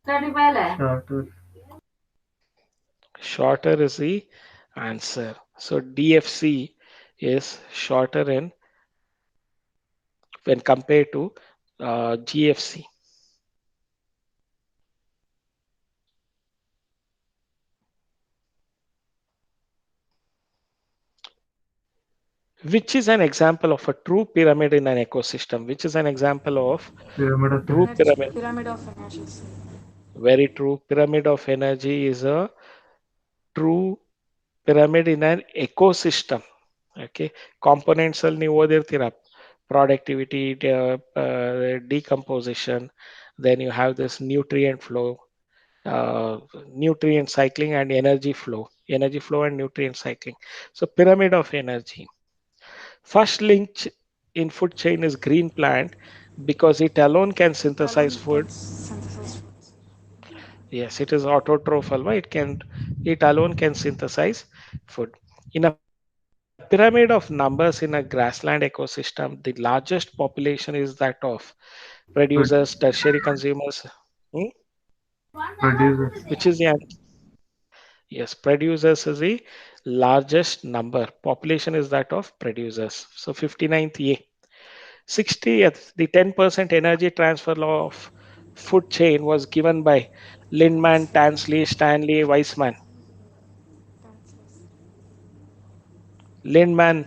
Shorter. Shorter is the answer. So DFC is shorter in when compared to GFC. Which is an example of a true pyramid in an ecosystem? Which is an example of Pyramid of true energy. pyramid? Energy. Pyramid. Pyramid of energy, sir. Very true. Pyramid of energy is a true pyramid in an ecosystem. Okay, components ಅಲ್ಲಿ ನೀವು ಓದಿರ್ತೀರ, productivity, decomposition, then you have this nutrient flow, uh, nutrient cycling and energy flow and nutrient cycling. So pyramid of energy. First link in food chain is green plant because it alone can synthesize Alone food. can synthesize food, sir. Yes, it is autotroph alva. It alone can synthesize food. In a pyramid of numbers in a grassland ecosystem, the largest population is that of producers, But tertiary consumers. Hmm? producers. Which is the answer? Yes, producers is the largest number. Population is that of producers. So 59th A. 60th, the 10% energy transfer law of food chain was given by Lindman, Tansley, Stanley, Weissman. That's yes. Lindman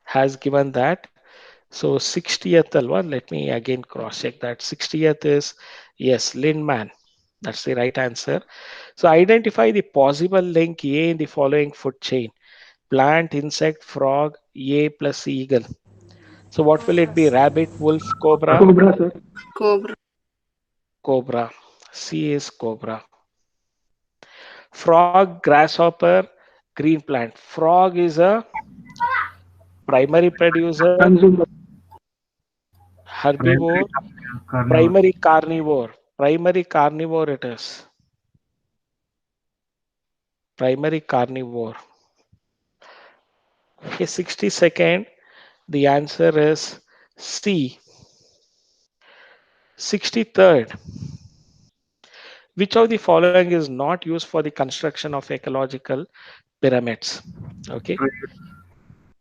has given that. So 60th alwa, let me again cross check that. 60th is, yes, Lindman. That's the right answer. So identify the possible link A in the following food chain: plant, insect, frog, A plus eagle. So what will it be? Cobras. Rabbit, wolf, cobra? Cobra, sir. Cobra. Cobra. C is cobra. Frog, grasshopper, green plant. Frog is a primary producer, Consumer. herbivore, Primary carnivore. primary carnivore. Primary carnivore it is. Primary carnivore. Okay, 60-second. The answer is C. 63rd. Which of the following is not used for the construction of ecological pyramids? Okay.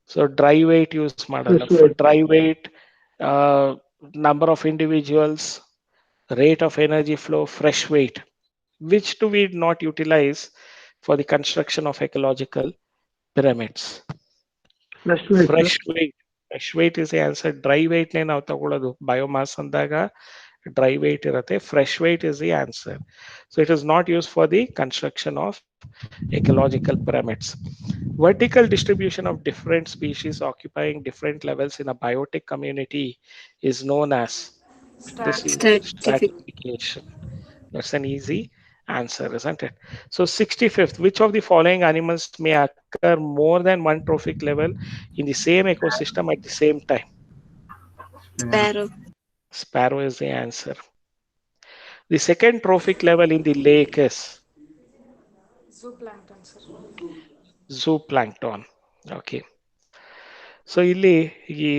So dry weight use ಮಾಡಲ್ಲ. Fresh For weight. dry weight, uh, number of individuals, rate of energy flow, fresh weight. Which do we not utilize for the construction of ecological pyramids? Fresh weight, sir. Fresh weight. Fresh weight is the answer. Dry weight ನೇ ನಾವು ತಗೊಳ್ಳೋದು biomass ಅಂದಾಗ dry weight ಇರುತ್ತೆ. Fresh weight is the answer. So it is not used for the construction of ecological pyramids. Vertical distribution of different species occupying different levels in a biotic community is known as, this is Stratification. stratification. That's an easy answer, isn't it? So 65th, which of the following animals may occur more than one trophic level in the same ecosystem at the same time? Sparrow. Sparrow. Sparrow is the answer. The second trophic level in the lake is Zooplankton, sir. zooplankton. Okay. So ಇಲ್ಲಿ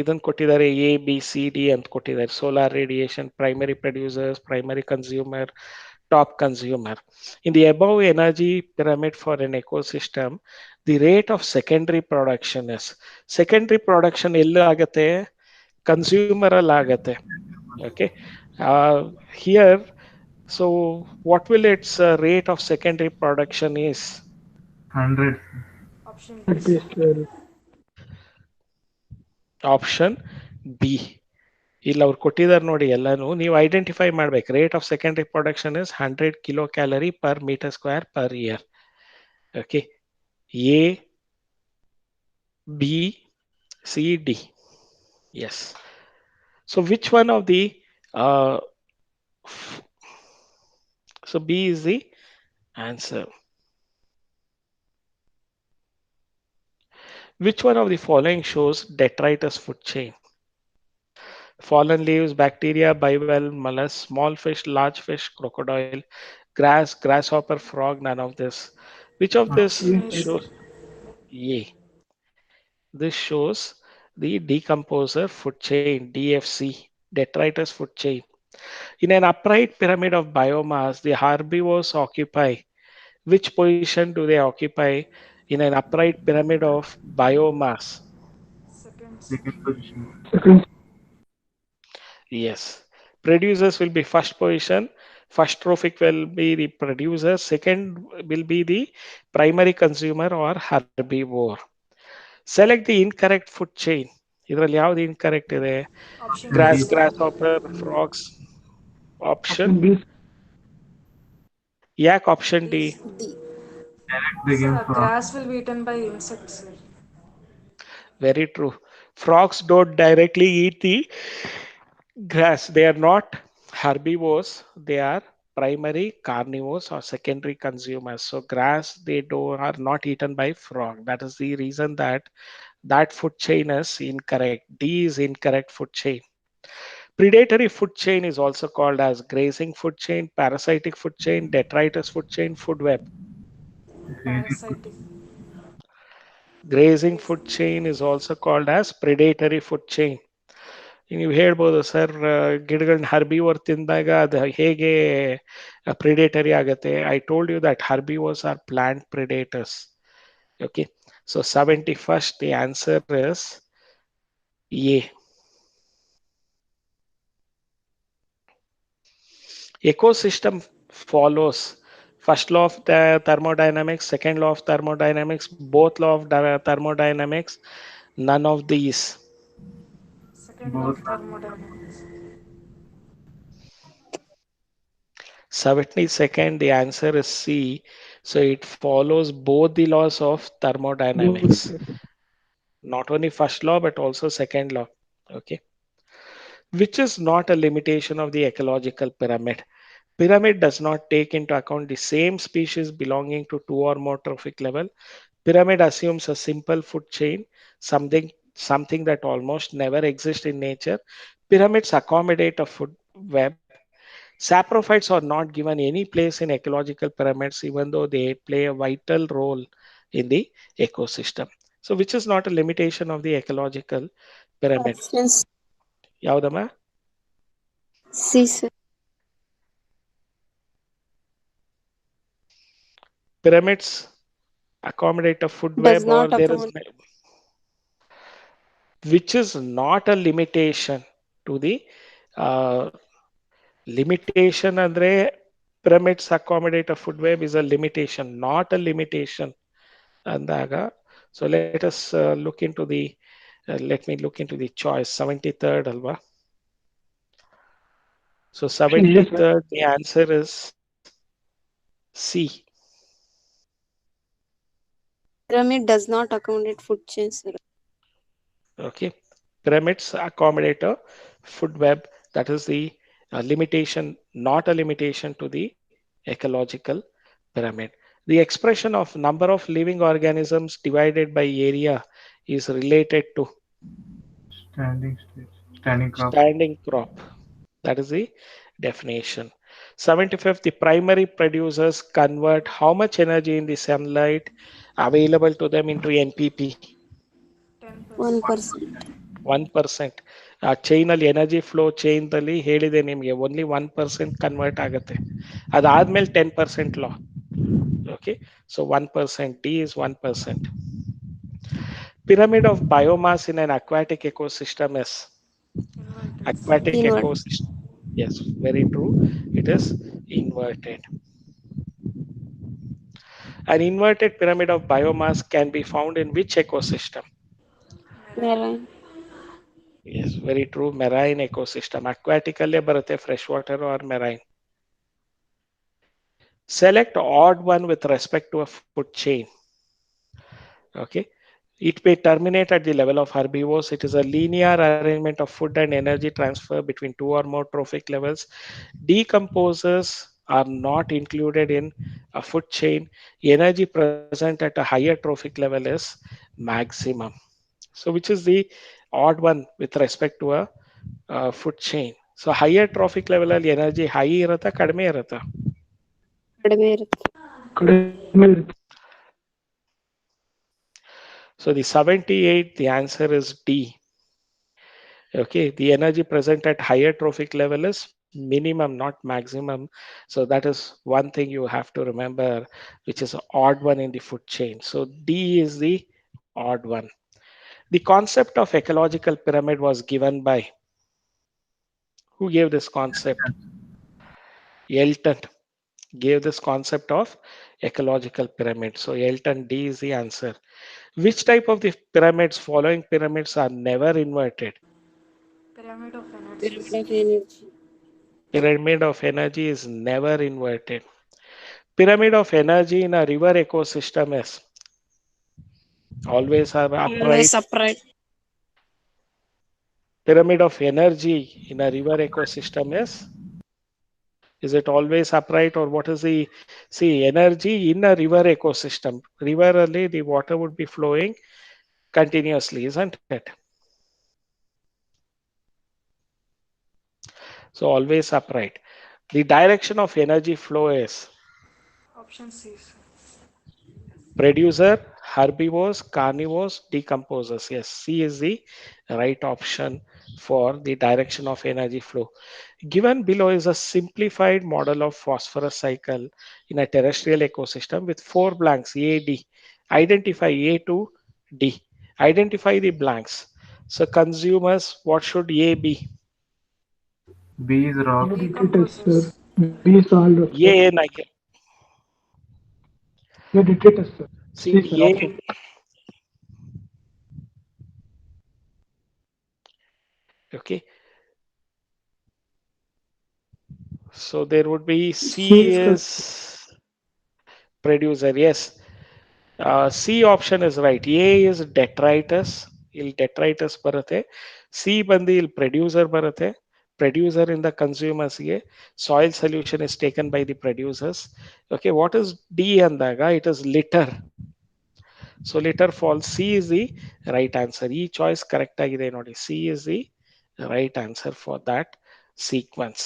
ಇದನ್ನು ಕೊಟ್ಟಿದ್ದಾರೆ, A B C D ಅಂತ ಕೊಟ್ಟಿದ್ದಾರೆ. Solar radiation, primary producers, primary consumer, top consumer. In the above energy pyramid for N ecosystem, the rate of secondary production is, secondary production ಎಲ್ಲಿ ಆಗತ್ತೆ? Consumer ಅಲ್ಲಿ ಆಗತ್ತೆ. Okay, here, so what will it's rate of secondary production is? 100. Option D, It is sir. Option B. ಇಲ್ಲಿ ಅವ್ರು ಕೊಟ್ಟಿದ್ದಾರೆ ನೋಡಿ ಎಲ್ಲಾನು, ನೀವು ಐಡೆಂಟಿಫೈ ಮಾಡ್ಬೇಕು. Rate of secondary production is 100 kilo calorie per metre square per year. Okay, A B C D. Yes. So which one of the, so B is the answer. Which one of the following shows detritus food chain? fallen leaves, bacteria, bivalve, mollusk, small fish, large fish, crocodile, grass, grasshopper, frog, none of this. Which of this Option Yes, A, sir. sir. shows? Yeah, this shows the decomposer food chain, DFC, detritus food chain. In an upright pyramid of biomass, the herbivores occupy. Which position do they occupy in an upright pyramid of biomass? Second, sir. Second position. Second. Yes. Producers will be first position. First trophic will be the producer. Second will be the primary consumer or herbivore. Select the incorrect food chain. ಇದರಲ್ಲಿ ಯಾವ್ದು incorrect ಇದೆ? Option Option D, Grass, B. sir. grasshopper, frogs. Option? Option B. ಯಾಕೆ option D? D. D. Sir, Begin from. grass will be eaten by insects, sir. Very true. Frogs don't directly eat the grass. They are not herbivores. They are primary carnivores or secondary consumers. So grass they do are not eaten by frog. That is the reason that that food chain is incorrect. D is incorrect food chain. Predatory food chain is also called as grazing food chain, parasitic food chain, detritus food chain, food web. Graded food. Parasitic. Grazing food chain is also called as predatory food chain. ನೀವು ಹೇಳ್ಬೋದು sir ಗಿಡಗಳನ್ನ ಹರ್ಬಿವರ್ ತಿಂದಾಗ ಅದು ಹೇಗೆ predatory ಆಗುತ್ತೆ. I told you that herbivores are plant predators. Okay, so 71st the answer is A. Ecosystem follows first law of the thermodynamics, second law of thermodynamics, both law of thermodynamics, none of these. Second law Both of are. thermodynamics. 72nd, the answer is C. So it follows both the laws of thermodynamics, Both. not only first law but also second law. Okay, which is not a limitation of the ecological pyramid. Pyramid does not take into account the same species belonging to two or more trophic level. Pyramid assumes a simple food chain, something that almost never exists in nature. Pyramids accommodate a food web. Saprophytes are not given any place in ecological pyramids, even though they play a vital role in the ecosystem. So, which is not a limitation of the ecological pyramid. Option Yaudama? C, sir. Pyramids accommodate a food Does web, or not there is account. which is not a limitation to the uh, limitation andre pyramids accommodate a food web is a limitation, not a limitation andaga. So let us look into the let me look into the choice 73rd alva. So Option A, sir. 73rd the answer is C. Pyramid does not accommodate food chain, sir. Okay, pyramids accommodate a food web. That is the limitation, not a limitation to the ecological pyramid. The expression of number of living organisms divided by area is related to Standing stage. Standing crop. standing crop. That is the definition. 75th, the primary producers convert how much energy in the sunlight available to them into NPP? 10%. 1%. 1%. ಆ chain ಅಲ್ಲಿ energy flow chain ದಲ್ಲಿ ಹೇಳಿದೆ ನಿಮಗೆ only 1% convert ಆಗುತ್ತೆ. ಅದಾದ್ಮೇಲೆ 10% ಲಾ. Okay, so 1%. D is 1%. Pyramid of biomass in an aquatic ecosystem is Inverted, sir. aquatic Invert. ecosystem. Yes, very true. It is inverted. An inverted pyramid of biomass can be found in which ecosystem? Marine. Marine. Yes, very true. Marine ecosystem. Aquatic ಅಲ್ಲೇ ಬರುತ್ತೆ fresh water or marine. Select odd one with respect to a food chain. Okay. It may terminate at the level of herbivores. It is a linear arrangement of food and energy transfer between two or more trophic levels. Decomposers are not included in a food chain. Energy present at a higher trophic level is maximum. So, which is the odd one with respect to a food chain. So higher trophic level ಅಲ್ಲಿ energy high ಇರುತ್ತಾ ಕಡಿಮೆ ಇರುತ್ತಾ? ಕಡಿಮೆ ಇರುತ್ತೆ. ಕಡಿಮೆ ಇರುತ್ತೆ. So the 78, the answer is D. Okay, the energy present at higher trophic level is minimum, not maximum. So that is one thing you have to remember, which is an odd one in the food chain. So D is the odd one. The concept of ecological pyramid was given by who gave this concept? Elton gave this concept of ecological pyramid. So Elton, D is the answer. Which type of the pyramids, following pyramids are never inverted? Pyramid of pyramid energies. Of energy. Pyramid of energy is never inverted. Pyramid of energy in a river ecosystem is always are upright. Always upright. Pyramid of energy in a river ecosystem is it always upright, or what is the, see, energy in a river ecosystem? River only the water would be flowing continuously, isn't it? So always upright. The direction of energy flow is Option C, sir. producer, herbivores, carnivores, decomposers. Yes, C is the right option for the direction of energy flow. Given below is a simplified model of phosphorus cycle in a terrestrial ecosystem with four blanks A, D. Identify A to D. Identify the blanks. So consumers, what should A be? B is rock. You did it, sir. Decomposers. B is all, sir. A, like, You did it, sir. see, C, sir. A, Option. okay. So there would be C C is correct. is producer. Yes. C option is right. A is detritus. Il detritus ಬರುತ್ತೆ. C ಬಂದು ಇಲ್ಲಿ producer ಬರುತ್ತೆ. Producer in the consumers ಗೆ soil solution is taken by the producers. Okay, what is D ಅಂದಾಗ? It is litter. So litter falls. C is the right answer. ಈ choice correct ಆಗಿದೆ ನೋಡಿ. C is the right answer for that sequence.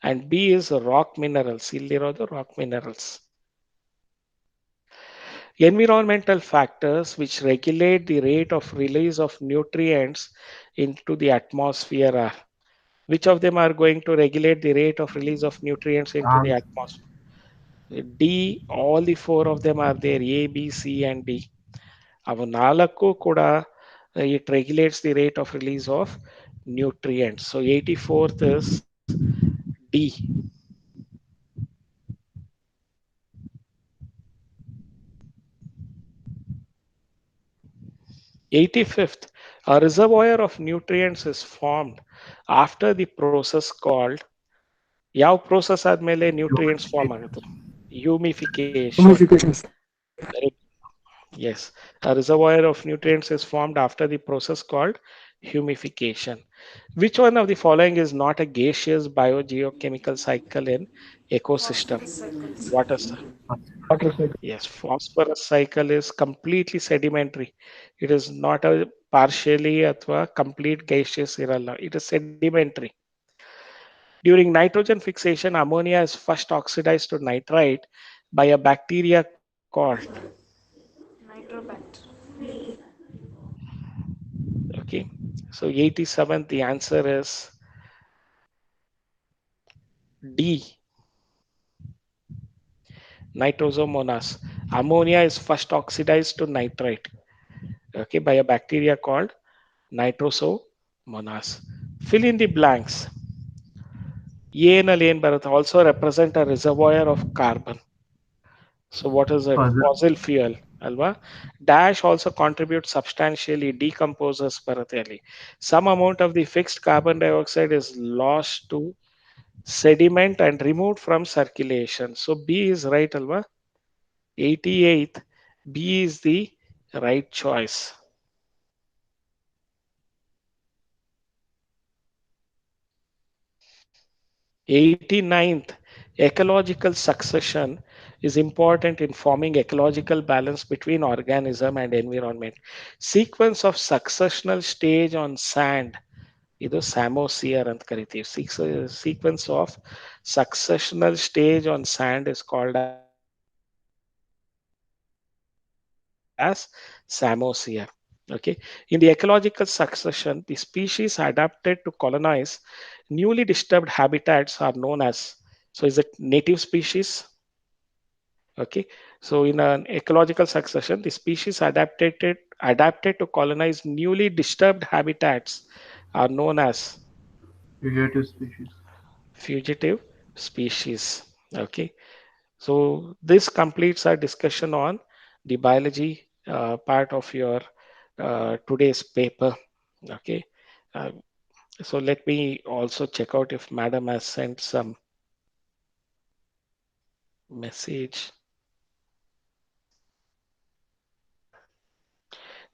And B is rock minerals. ಇಲ್ಲಿರೋದು rock minerals. Environmental factors which regulate the rate of release of nutrients into the atmosphere are, which of them are going to regulate the rate of release of nutrients into the atmosphere? D, all the four of them are there, A, B, C, and D. ಅವು ನಾಲ್ಕು ಕೂಡ it regulates the rate of release of nutrients. So 84th is D. 85th, a reservoir of nutrients is formed after the process called, ಯಾವ process ಆದ್ಮೇಲೆ nutrients form ಆಗುತ್ತೆ? Humification. Humification, sir. Yes, a reservoir of nutrients is formed after the process called humification. Which one of the following is not a gaseous biogeochemical cycle in ecosystem? Phosphorus cycle, sir. What is that? Water cycle. Yes, phosphorus cycle is completely sedimentary. It is not a partially ಅಥವಾ complete gaseous ಇರಲ್ಲ. It is sedimentary. During nitrogen fixation, ammonia is first oxidized to nitrite by a bacteria called, Nitrobacter. okay. So 87th, the answer is D. Nitrosomonas. Ammonia is first oxidized to nitrite, okay, by a bacteria called Nitrosomonas. Fill in the blanks. A ನಲ್ಲಿ ಏನ್ ಬರುತ್ತೆ? Also represent a reservoir of carbon. So what is it? Fossil fuel, alwa? Dash also contributes substantially, decomposes ಬರುತ್ತೆ ಅಲ್ಲಿ. Some amount of the fixed carbon dioxide is lost to sediment and removed from circulation. So B is right, alwa? 88th, B is the right choice. 89th, ecological succession is important in forming ecological balance between organism and environment. Sequence of successional stage on sand, ಇದು ಸ್ಯಾಮೋಸಿಯರ್ ಅಂತ ಕರಿತೀವಿ. Sequence of successional stage on sand is called as Samosia. Okay. In the ecological succession, the species adapted to colonize newly disturbed habitats are known as, so is it native species? Okay. So in an ecological succession, the species adapted to colonize newly disturbed habitats are known as Fugitive species. fugitive species. Okay. So this completes our discussion on the biology part of your today's paper. Okay. Uh, so let me also check out if madam has sent some message.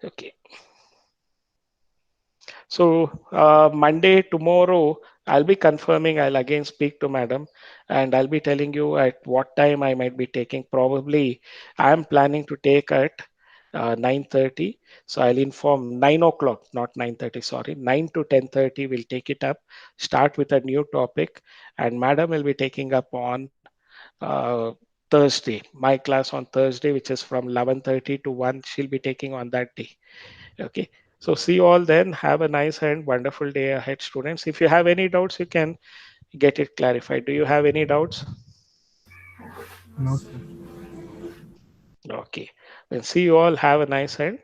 Okay. So Monday, tomorrow, I'll be confirming. I'll again speak to madam, and I'll be telling you at what time I might be taking. Probably I'm planning to take at 9:30. So I'll inform 9 o'clock, not 9:30. Sorry, 9 to 10:30. We'll take it up. Start with a new topic, and madam will be taking up on Thursday. My class on Thursday, which is from 11:30 to 1. She'll be taking on that day. Okay. So see you all then. Have a nice and wonderful day ahead, students. If you have any doubts, you can get it clarified. Do you have any doubts? No, sir. Okay. Then see you all. Have a nice and